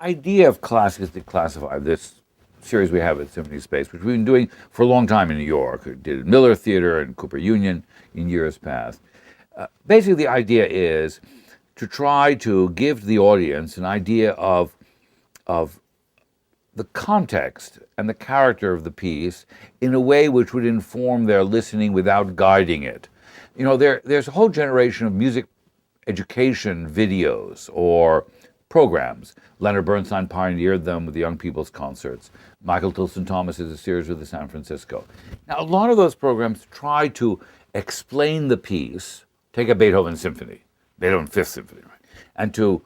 idea of classics declassified, this series we have at Symphony Space, which we've been doing for a long time in New York. We did at Miller Theater and Cooper Union in years past. Basically, the idea is to try to give the audience an idea of the context and the character of the piece in a way which would inform their listening without guiding it. You know, there's a whole generation of music education videos or programs. Leonard Bernstein pioneered them with the Young People's Concerts. Michael Tilson Thomas is a series with the San Francisco. Now, a lot of those programs try to explain the piece. Take a Beethoven symphony, Beethoven Fifth Symphony, right? And to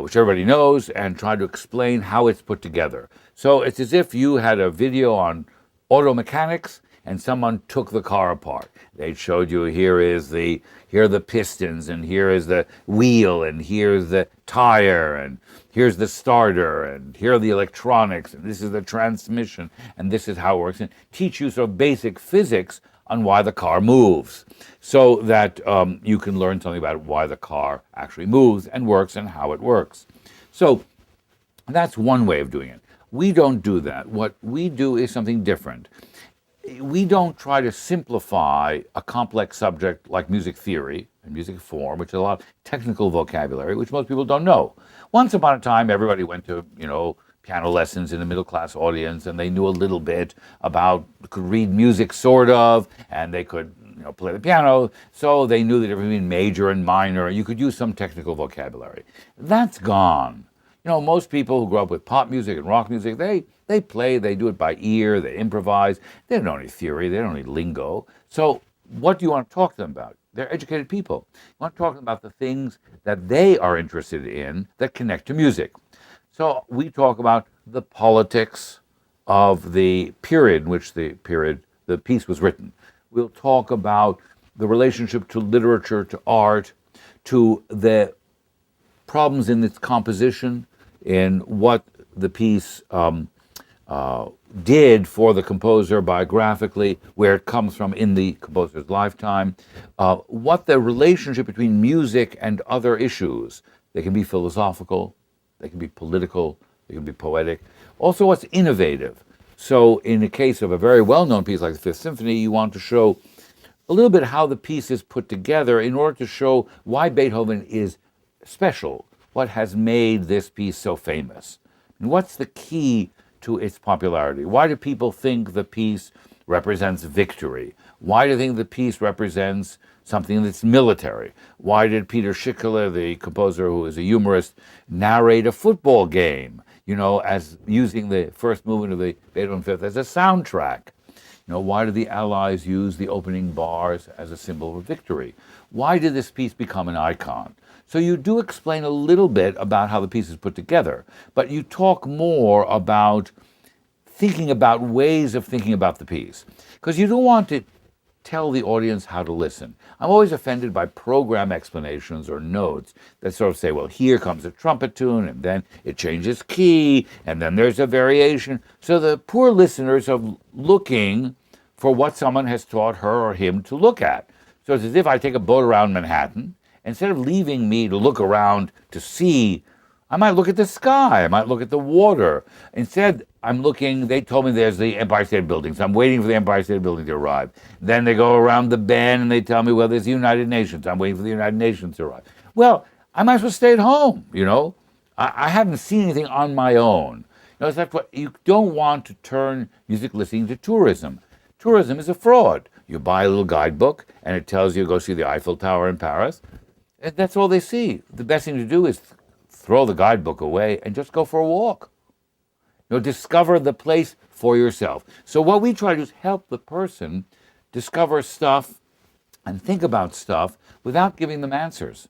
which everybody knows, and try to explain how it's put together. So it's as if you had a video on auto mechanics and someone took the car apart. They showed you here are the pistons, and here is the wheel, and here's the tire, and here's the starter, and here are the electronics, and this is the transmission, and this is how it works, and teach you sort of basic physics on why the car moves, so that you can learn something about why the car actually moves and works and how it works. So that's one way of doing it. We don't do that. What we do is something different. We don't try to simplify a complex subject like music theory and music form, which is a lot of technical vocabulary, which most people don't know. Once upon a time, everybody went to, piano lessons in a middle-class audience, and they knew a little bit about, could read music sort of, and they could play the piano, so they knew the difference between major and minor. You could use some technical vocabulary. That's gone. Most people who grew up with pop music and rock music, they play, they do it by ear, they improvise. They don't know any theory, they don't know any lingo. So what do you want to talk to them about? They're educated people. You want to talk to them about the things that they are interested in that connect to music. So we talk about the politics of the period in which the piece was written. We'll talk about the relationship to literature, to art, to the problems in its composition, in what the piece did for the composer biographically, where it comes from in the composer's lifetime, what the relationship between music and other issues. They can be philosophical, they can be political, they can be poetic. Also, what's innovative. So in the case of a very well-known piece like the Fifth Symphony, you want to show a little bit how the piece is put together in order to show why Beethoven is special, what has made this piece so famous, and what's the key to its popularity. Why do people think the piece represents victory? Why do they think the piece represents something that's military? Why did Peter Schickele, the composer who is a humorist, narrate a football game, as using the first movement of the Beethoven Fifth as a soundtrack? Why did the Allies use the opening bars as a symbol of victory? Why did this piece become an icon? So you do explain a little bit about how the piece is put together, but you talk more about thinking about ways of thinking about the piece, because you don't want to tell the audience how to listen. I'm always offended by program explanations or notes that sort of say, well, here comes a trumpet tune, and then it changes key, and then there's a variation. So the poor listeners are looking for what someone has taught her or him to look at. So it's as if I take a boat around Manhattan. Instead of leaving me to look around to see, I might look at the sky, I might look at the water. Instead, I'm looking, they told me there's the Empire State Building, so I'm waiting for the Empire State Building to arrive. Then they go around the bend and they tell me, well, there's the United Nations. I'm waiting for the United Nations to arrive. Well, I might as well stay at home, I haven't seen anything on my own. It's like you don't want to turn music listening to tourism. Tourism is a fraud. You buy a little guidebook and it tells you go see the Eiffel Tower in Paris. And that's all they see. The best thing to do is throw the guidebook away and just go for a walk. Discover the place for yourself. So what we try to do is help the person discover stuff and think about stuff without giving them answers.